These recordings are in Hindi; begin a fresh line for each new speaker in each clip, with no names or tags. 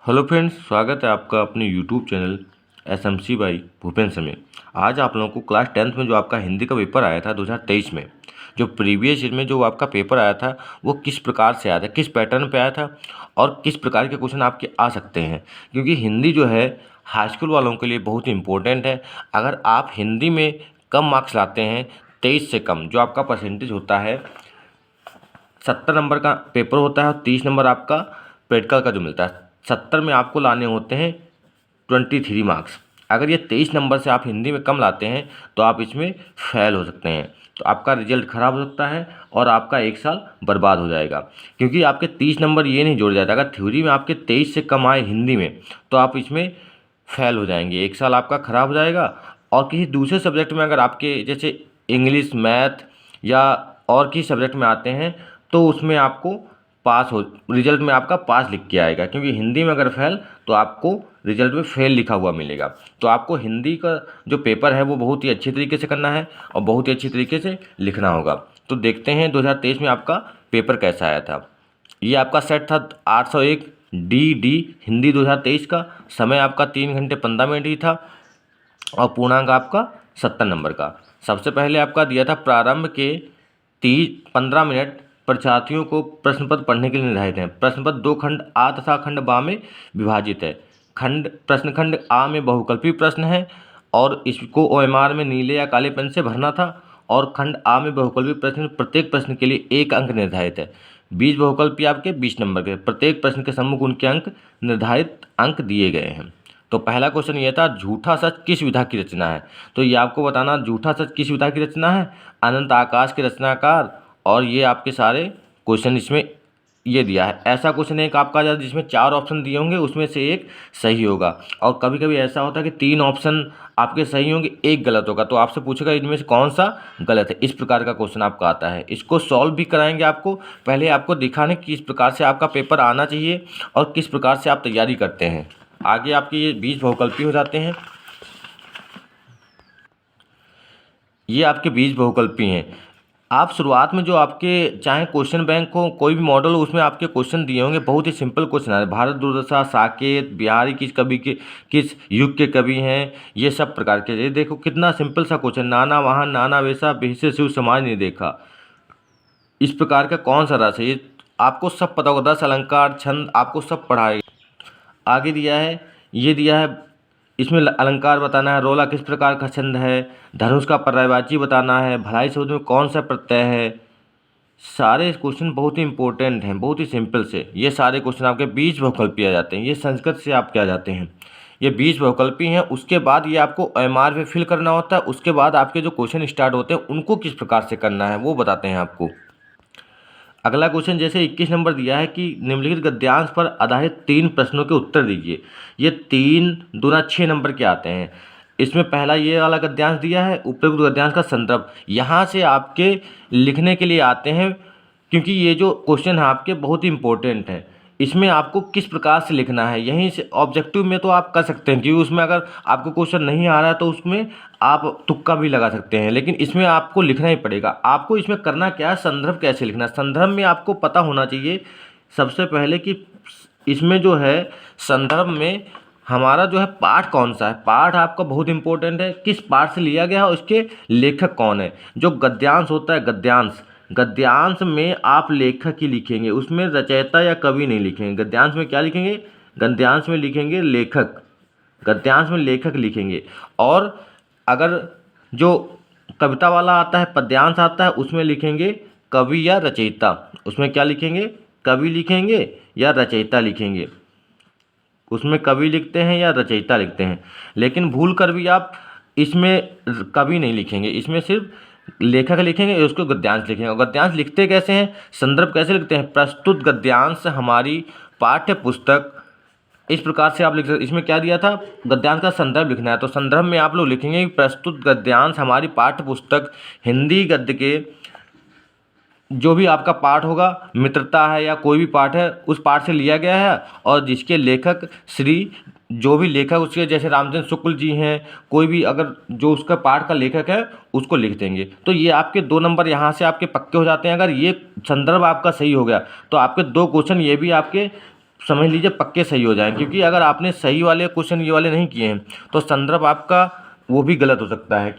हेलो फ्रेंड्स, स्वागत है आपका अपने YouTube channel SMC by Bhupendra में। आज आप लोगों को क्लास 10th में जो आपका हिंदी का पेपर आया था 2023 में, जो प्रीवियस ईयर में जो आपका पेपर आया था वो किस प्रकार से आया था, किस पैटर्न पे आया था और किस प्रकार के क्वेश्चन आपके आ सकते हैं। क्योंकि हिंदी जो है हाई स्कूल वालों के लिए बहुत ही इम्पोर्टेंट है। अगर आप हिंदी में कम मार्क्स लाते हैं, 23 से कम जो आपका परसेंटेज होता है, 70 नंबर का पेपर होता है और 30 नंबर आपका प्रैक्टिकल का जो मिलता है, 70 में आपको लाने होते हैं 23 मार्क्स। अगर ये 23 नंबर से आप हिंदी में कम लाते हैं तो आप इसमें फेल हो सकते हैं, तो आपका रिजल्ट ख़राब हो सकता है और आपका एक साल बर्बाद हो जाएगा। क्योंकि आपके 30 नंबर ये नहीं जोड़ जाता, अगर थ्योरी में आपके 23 से कम आए हिंदी में तो आप इसमें फेल हो जाएंगे, एक साल आपका ख़राब हो जाएगा। और किसी दूसरे सब्जेक्ट में अगर आपके जैसे इंग्लिश, मैथ या और किसी सब्जेक्ट में आते हैं तो उसमें आपको पास हो, रिजल्ट में आपका पास लिख के आएगा। क्योंकि हिंदी में अगर फेल तो आपको रिजल्ट में फेल लिखा हुआ मिलेगा। तो आपको हिंदी का जो पेपर है वो बहुत ही अच्छे तरीके से करना है और बहुत ही अच्छी तरीके से लिखना होगा। तो देखते हैं 2023 में आपका पेपर कैसा आया था। ये आपका सेट था 801 डी हिंदी 2023 का। समय आपका 3 घंटे 15 मिनट ही था और पूर्णांक आपका 70 नंबर का। सबसे पहले आपका दिया था प्रारंभ के 15 मिनट परीक्षार्थियों को प्रश्न पत्र पढ़ने के लिए निर्धारित हैं। प्रश्न पत्र 2 खंड आ तथा खंड बा में विभाजित है। प्रश्न खंड आ में बहुकल्पी प्रश्न है और इसको ओएमआर में नीले या काले पेन से भरना था। और खंड आ में बहुकल्पी प्रश्न, प्रत्येक प्रश्न के लिए 1 अंक निर्धारित है। 20 बहुकल्पी आपके 20 नंबर के, प्रत्येक प्रश्न के सम्मुख उनके अंक निर्धारित अंक दिए गए हैं। तो पहला क्वेश्चन ये था, झूठा सच किस विधा की रचना है। तो ये आपको बताना झूठा सच किस विधा की रचना है, अनंत आकाश के रचनाकार। और ये आपके सारे क्वेश्चन इसमें ये दिया है। ऐसा क्वेश्चन एक आपका आ जाता है जिसमें 4 ऑप्शन दिए होंगे, उसमें से एक सही होगा। और कभी कभी ऐसा होता है कि 3 ऑप्शन आपके सही होंगे, एक गलत होगा, तो आपसे पूछेगा इनमें से कौन सा गलत है। इस प्रकार का क्वेश्चन आपका आता है। इसको सॉल्व भी कराएंगे आपको, पहले आपको दिखाने किस प्रकार से आपका पेपर आना चाहिए और किस प्रकार से आप तैयारी करते हैं। आगे आपके ये 20 बहुकल्पी हो जाते हैं। ये आपके 20 बहुकल्पी हैं। आप शुरुआत में जो आपके चाहे क्वेश्चन बैंक हो, कोई भी मॉडल हो, उसमें आपके क्वेश्चन दिए होंगे, बहुत ही सिंपल क्वेश्चन है। भारत दुर्दशा, साकेत, बिहारी किस कवि के, किस युग के कवि हैं, ये सब प्रकार के। ये देखो कितना सिंपल सा क्वेश्चन, नाना वहाँ नाना वैसा, बेहसे शिव समाज नहीं देखा, इस प्रकार का कौन सा रस है, ये आपको सब पता होगा। 10 अलंकार, छंद आपको सब पढ़ाए। आगे दिया है, ये दिया है, इसमें अलंकार बताना है, रोला किस प्रकार का छंद है, धनुष का पर्यायवाची बताना है, भलाई शब्द में कौन सा प्रत्यय है। सारे क्वेश्चन बहुत ही इंपॉर्टेंट हैं, बहुत ही सिंपल से। ये सारे क्वेश्चन आपके 20 बहुकल्पी आ जाते हैं। ये संस्कृत से आपके आ जाते हैं। ये 20 बहुकल्पी हैं। उसके बाद ये आपको एमआर पे फिल करना होता है। उसके बाद आपके जो क्वेश्चन स्टार्ट होते हैं उनको किस प्रकार से करना है वो बताते हैं आपको। अगला क्वेश्चन जैसे 21 नंबर दिया है कि निम्नलिखित गद्यांश पर आधारित 3 प्रश्नों के उत्तर दीजिए। ये 3 दूना 6 नंबर के आते हैं। इसमें पहला ये वाला गद्यांश दिया है, उपयुक्त गद्यांश का संदर्भ यहाँ से आपके लिखने के लिए आते हैं। क्योंकि ये जो क्वेश्चन है आपके बहुत ही इंपॉर्टेंट है। इसमें आपको किस प्रकार से लिखना है, यहीं से ऑब्जेक्टिव में तो आप कर सकते हैं, क्योंकि उसमें अगर आपको क्वेश्चन नहीं आ रहा है तो उसमें आप तुक्का भी लगा सकते हैं, लेकिन इसमें आपको लिखना ही पड़ेगा। आपको इसमें करना क्या है, संदर्भ कैसे लिखना है। संदर्भ में आपको पता होना चाहिए सबसे पहले कि इसमें जो है संदर्भ में हमारा जो है पाठ कौन सा है। पाठ आपका बहुत इंपॉर्टेंट है, किस पाठ से लिया गया है और उसके लेखक कौन है। जो गद्यांश होता है, गद्यांश में आप लेखक ही लिखेंगे, उसमें रचयिता या कवि नहीं लिखेंगे। गद्यांश में क्या लिखेंगे, गद्यांश में लिखेंगे लेखक, गद्यांश में लेखक लिखेंगे। और अगर जो कविता वाला आता है, पद्यांश आता है, उसमें लिखेंगे कवि या रचयिता। उसमें क्या लिखेंगे, कवि लिखेंगे या रचयिता लिखेंगे। उसमें कवि लिखते हैं या रचयिता लिखते हैं। लेकिन भूल कर भी आप इसमें कवि नहीं लिखेंगे, इसमें सिर्फ लेखक लिखेंगे, उसको गद्यांश लिखेंगे। और गद्यांश लिखते कैसे हैं, संदर्भ कैसे लिखते हैं, प्रस्तुत गद्यांश हमारी पाठ्य पुस्तक, इस प्रकार से आप लिख सकते। इसमें क्या दिया था, गद्यांश का संदर्भ लिखना है, तो संदर्भ में आप लोग लिखेंगे प्रस्तुत गद्यांश हमारी पाठ्य पुस्तक हिंदी गद्य के जो भी आपका पाठ होगा, मित्रता है या कोई भी पाठ है, उस पाठ से लिया गया है। और जिसके लेखक श्री, जो भी लेखक उसके जैसे रामचंद्र शुक्ल जी हैं, कोई भी अगर जो उसका पाठ का लेखक है उसको लिख देंगे। तो ये आपके 2 नंबर यहाँ से आपके पक्के हो जाते हैं। अगर ये संदर्भ आपका सही हो गया तो आपके 2 क्वेश्चन ये भी आपके समझ लीजिए पक्के सही हो जाएं, क्योंकि अगर आपने सही वाले क्वेश्चन ये वाले नहीं किए हैं तो संदर्भ आपका वो भी गलत हो सकता है।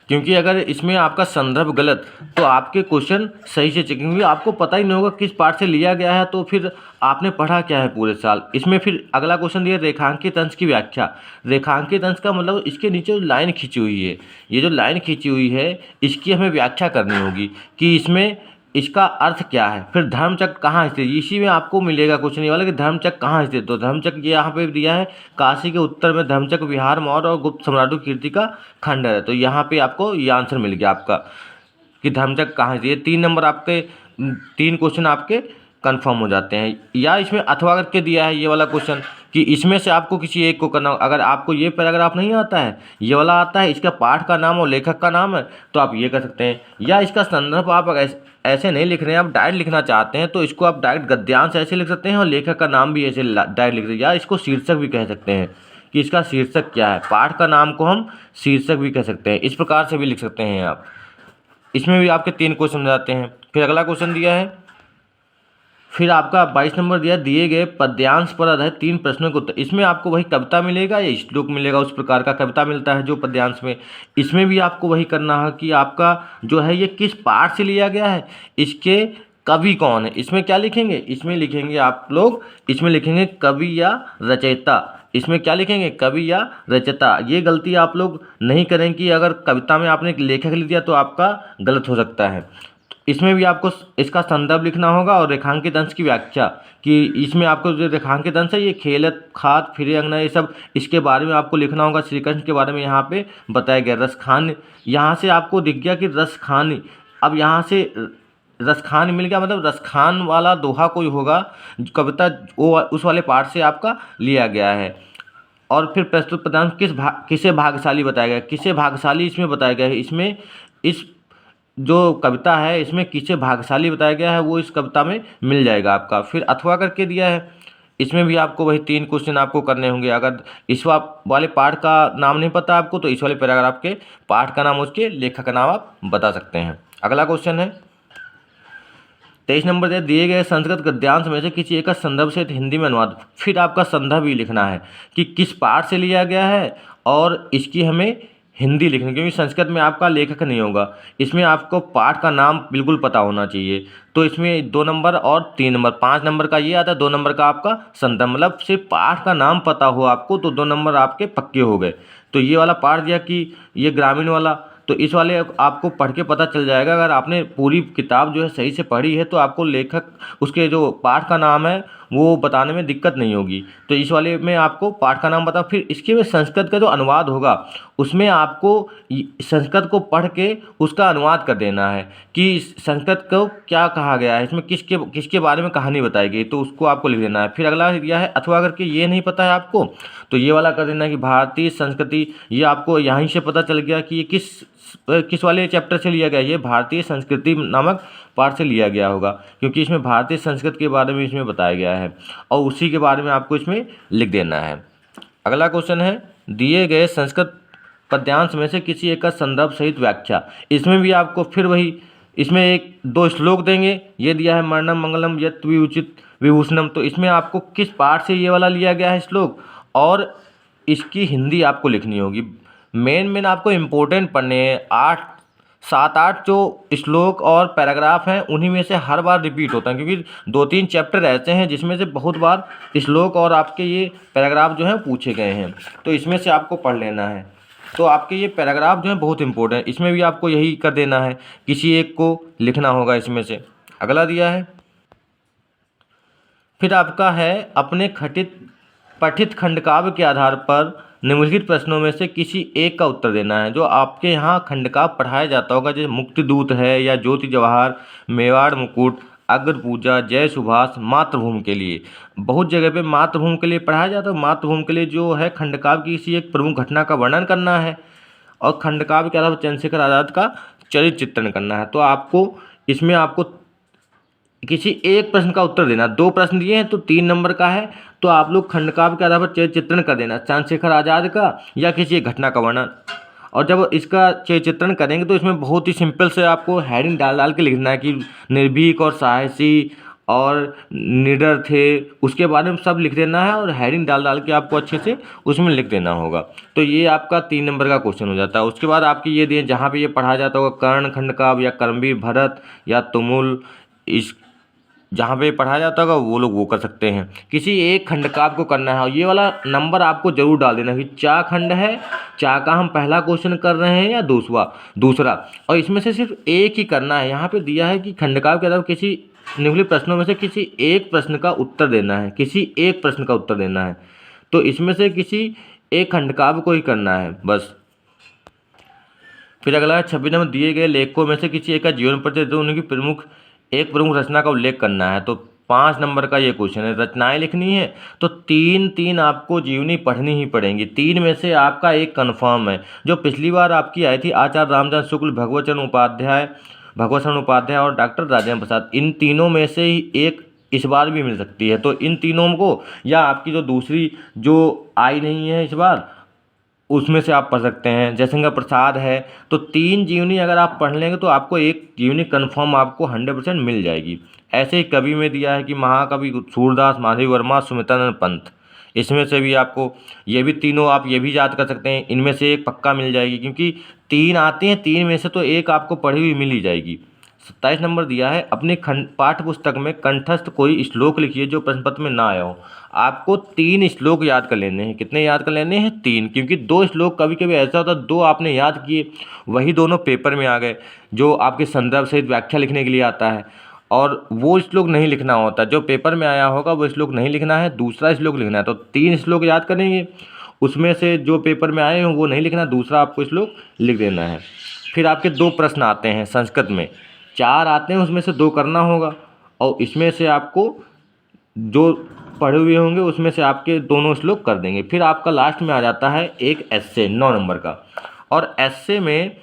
क्योंकि अगर इसमें आपका संदर्भ गलत तो आपके क्वेश्चन सही से चेकिंग हुई, आपको पता ही नहीं होगा किस पार्ट से लिया गया है, तो फिर आपने पढ़ा क्या है पूरे साल। इसमें फिर अगला क्वेश्चन दिया रेखांकित अंश की व्याख्या। रेखांकित अंश का मतलब इसके नीचे जो लाइन खींची हुई है, ये जो लाइन खींची हुई है इसकी हमें व्याख्या करनी होगी कि इसमें इसका अर्थ क्या है। फिर धर्मचक्र कहाँ स्थित, इसी में आपको मिलेगा क्वेश्चन ये वाला कि धर्मचक्र कहाँ स्थित। तो धर्मचक्र ये यहाँ पे दिया है काशी के उत्तर में धर्मचक्र विहार मौर्य और गुप्त सम्राटों की कीर्ति का खंडहर है। तो यहाँ पे आपको ये आंसर मिल गया आपका कि धर्मचक्र कहाँ स्थित। ये 3 नंबर आपके 3 क्वेश्चन आपके कंफर्म हो जाते हैं। या इसमें अथवा करके दिया है ये वाला क्वेश्चन कि इसमें से आपको किसी एक को करना हो। अगर आपको ये पैराग्राफ नहीं आता है, ये वाला आता है, इसका पाठ का नाम और लेखक का नाम है, तो आप ये कर सकते हैं। या इसका संदर्भ आप ऐसे नहीं लिख रहे हैं, आप डायरेक्ट लिखना चाहते हैं तो इसको आप डायरेक्ट गद्यांश ऐसे लिख सकते हैं और लेखक का नाम भी ऐसे डायरेक्ट लिख सकते हैं। या इसको शीर्षक भी कह सकते हैं कि इसका शीर्षक क्या है, पाठ का नाम को हम शीर्षक भी कह सकते हैं। इस प्रकार से भी लिख सकते हैं आप। इसमें भी आपके 3 क्वेश्चन हो जाते हैं। फिर अगला क्वेश्चन दिया है, फिर आपका 22 नंबर दिया दिए गए पद्यांश पर आधारित 3 प्रश्नों के उत्तर। इसमें आपको वही कविता मिलेगा या श्लोक मिलेगा, उस प्रकार का कविता मिलता है जो पद्यांश में। इसमें भी आपको वही करना है कि आपका जो है ये किस पाठ से लिया गया है, इसके कवि कौन है। इसमें क्या लिखेंगे, इसमें लिखेंगे आप लोग, इसमें लिखेंगे कवि या रचयिता। इसमें क्या लिखेंगे, कवि या रचयिता। ये गलती आप लोग नहीं करें कि अगर कविता में आपने लेखक लिख दिया तो आपका गलत हो सकता है। इसमें भी आपको इसका संदर्भ लिखना होगा और रेखांकित अंश की व्याख्या कि इसमें आपको जो रेखांकित अंश है ये खेलत खात फिरे अंगना ये सब इसके बारे में आपको लिखना होगा। श्री कृष्ण के बारे में यहाँ पे बताया गया। रसखान यहाँ से आपको दिख गया कि रसखानी, अब यहाँ से रसखान मिल गया, मतलब रसखान वाला दोहा कोई होगा कविता वो उस वाले पार्ट से आपका लिया गया है। और फिर प्रस्तुत पदार्थ किसे भाग्यशाली बताया गया, किसे भाग्यशाली इसमें बताया गया है। इसमें इस जो कविता है इसमें किसे भाग्यशाली बताया गया है वो इस कविता में मिल जाएगा आपका। फिर अथवा करके दिया है, इसमें भी आपको वही 3 क्वेश्चन आपको करने होंगे। अगर इस वाले पाठ का नाम नहीं पता आपको तो इस वाले पैराग्राफ के पाठ का नाम उसके लेखक का नाम आप बता सकते हैं। अगला क्वेश्चन है 23 नंबर से दिए गए संस्कृत गद्यांश में से किसी एक का संदर्भ से हिंदी में अनुवाद। फिर आपका संदर्भ भी लिखना है कि किस पाठ से लिया गया है और इसकी हमें हिंदी लिखनी, क्योंकि संस्कृत में आपका लेखक नहीं होगा। इसमें आपको पाठ का नाम बिल्कुल पता होना चाहिए। तो इसमें 2 नंबर और 3 नंबर, 5 नंबर का ये आता है, 2 नंबर का आपका संदर्भ, मतलब सिर्फ पाठ का नाम पता हो आपको तो 2 नंबर आपके पक्के हो गए। तो ये वाला पाठ दिया कि ये ग्रामीण वाला, तो इस वाले आपको पढ़ के पता चल जाएगा। अगर आपने पूरी किताब जो है सही से पढ़ी है तो आपको लेखक उसके जो पाठ का नाम है वो बताने में दिक्कत नहीं होगी। तो इस वाले में आपको पाठ का नाम बता, फिर इसके में संस्कृत का जो अनुवाद होगा उसमें आपको संस्कृत को पढ़ के उसका अनुवाद कर देना है कि संस्कृत को क्या कहा गया है, इसमें किसके किसके बारे में कहानी बताई गई, तो उसको आपको लिख देना है। फिर अगला दिया है अथवा करके, ये नहीं पता है आपको तो ये वाला कर देना है कि भारतीय संस्कृति। ये आपको यहीं से पता चल गया कि ये किस वाले चैप्टर से लिया गया। ये भारतीय संस्कृति नामक पाठ से लिया गया होगा, क्योंकि इसमें भारतीय संस्कृति के बारे में इसमें बताया गया है और उसी के बारे में आपको इसमें लिख देना है। अगला क्वेश्चन है दिए गए संस्कृत पद्यांश में से किसी एक का संदर्भ सहित व्याख्या। इसमें भी आपको फिर वही, इसमें 1-2 श्लोक देंगे। ये दिया है मरणम मंगलम यत विउचित विभूषणम, तो इसमें आपको किस पाठ से ये वाला लिया गया है श्लोक और इसकी हिंदी आपको लिखनी होगी। मेन आपको इम्पोर्टेंट पढ़ने हैं। 7-8 जो श्लोक और पैराग्राफ हैं उन्हीं में से हर बार रिपीट होता है, क्योंकि 2-3 चैप्टर ऐसे हैं जिसमें से बहुत बार श्लोक और आपके ये पैराग्राफ जो हैं पूछे गए हैं, तो इसमें से आपको पढ़ लेना है। तो आपके ये पैराग्राफ जो हैं बहुत इंपॉर्टेंट, इसमें भी आपको यही कर देना है, किसी एक को लिखना होगा इसमें से। अगला दिया है फिर आपका है अपने पठित खंडकाव्य के आधार पर निम्नलिखित प्रश्नों में से किसी एक का उत्तर देना है। जो आपके यहाँ खंडकाव्य पढ़ाया जाता होगा जैसे मुक्तिदूत है या ज्योति जवाहर, मेवाड़ मुकुट, अग्र पूजा, जय सुभाष, मातृभूमि के लिए, बहुत जगह पे मातृभूमि के लिए पढ़ाया जाता है। मातृभूमि के लिए जो है खंडकाव्य की किसी एक प्रमुख घटना का वर्णन करना है और खंडकाव्य के अलावा चंद्रशेखर आज़ाद का चरित्र चित्रण करना है। तो आपको इसमें आपको किसी एक प्रश्न का उत्तर देना। 2 प्रश्न दिए हैं तो 3 नंबर का है, तो आप लोग खंडकाव्य के आधार पर चरित्र चित्रण कर देना, चंद्रशेखर आज़ाद का या किसी एक घटना का वर्णन। और जब इसका चरित्र चित्रण करेंगे तो इसमें बहुत ही सिंपल से आपको हेडिंग डाल के लिखना है कि निर्भीक और साहसी और निडर थे, उसके बारे में सब लिख देना है और हेडिंग डाल डाल के आपको अच्छे से उसमें लिख देना होगा। तो ये आपका 3 नंबर का क्वेश्चन हो जाता है। उसके बाद आपके ये दिए जहाँ पे ये पढ़ाया जाता होगा कर्ण खंड काव्य या कर्मवीर भरत या तुमुल, इस जहाँ पे पढ़ाया जाता होगा वो लोग वो कर सकते हैं। किसी एक खंड का आपको करना है और ये वाला नंबर आपको जरूर डाल देना कि चा खंड है, चा का हम पहला क्वेश्चन कर रहे हैं या दूसरा, और इसमें से सिर्फ एक ही करना है। यहाँ पे दिया है कि खंडकाव्य के अलावा किसी निम्नलिखित प्रश्नों में से किसी एक प्रश्न का उत्तर देना है, किसी एक प्रश्न का उत्तर देना है। तो इसमें से किसी एक खंडकाव्य को ही करना है बस। फिर अगला है 26 नंबर, दिए गए लेखकों में से किसी एक का जीवन परिचय दो, उनकी प्रमुख रचना का उल्लेख करना है। तो 5 नंबर का ये क्वेश्चन है, रचनाएं लिखनी है तो 3 आपको जीवनी पढ़नी ही पड़ेंगी। 3 में से आपका एक कन्फर्म है। जो पिछली बार आपकी आई थी आचार्य रामचंद्र शुक्ल, भगवत शरण उपाध्याय और डॉक्टर राजेंद्र प्रसाद, इन तीनों में से ही एक इस बार भी मिल सकती है। तो इन तीनों को, या आपकी जो दूसरी जो आई नहीं है इस बार, उसमें से आप पढ़ सकते हैं। जयशंकर प्रसाद है, तो 3 जीवनी अगर आप पढ़ लेंगे तो आपको एक जीवनी कन्फर्म आपको 100% मिल जाएगी। ऐसे ही कवि में दिया है कि महाकवि सूरदास, माधवी वर्मा, सुमित्रानंद पंत, इसमें से भी आपको ये भी तीनों आप ये भी याद कर सकते हैं। इनमें से एक पक्का मिल जाएगी क्योंकि 3 आते हैं, 3 में से तो एक आपको पढ़ी हुई मिल ही जाएगी। 27 नंबर दिया है, अपनी पाठ्य पुस्तक में कंठस्थ कोई श्लोक लिखिए जो प्रश्न पत्र में ना आया हो। आपको 3 श्लोक याद कर लेने हैं। कितने याद कर लेने हैं? 3, क्योंकि 2 श्लोक कभी कभी ऐसा होता है 2 आपने याद किए, वही दोनों पेपर में आ गए, जो आपके संदर्भ सहित व्याख्या लिखने के लिए आता है, और वो श्लोक नहीं लिखना होता। जो पेपर में आया होगा वो श्लोक नहीं लिखना है, दूसरा श्लोक लिखना है। तो 3 श्लोक याद करेंगे, उसमें से जो पेपर में आए हों वो नहीं लिखना, दूसरा आपको श्लोक लिख देना है। फिर आपके 2 प्रश्न आते हैं संस्कृत में, 4 आते हैं, उसमें से 2 करना होगा, और इसमें से आपको जो पढ़े हुए होंगे उसमें से आपके दोनों श्लोक कर देंगे। फिर आपका लास्ट में आ जाता है एक एस्से 9 नंबर का, और एस्से में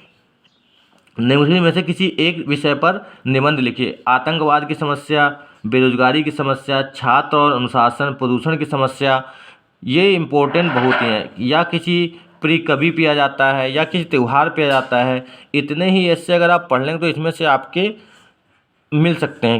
निम्नलिखित में से किसी एक विषय पर निबंध लिखिए। आतंकवाद की समस्या, बेरोजगारी की समस्या, छात्र और अनुशासन, प्रदूषण की समस्या, ये इम्पोर्टेंट बहुत ही हैं। या किसी प्रिय कवि पे आ जाता है या किसी त्यौहार पे आ जाता है। इतने ही ऐसे अगर आप पढ़ लेंगे तो इसमें से आपके मिल सकते हैं।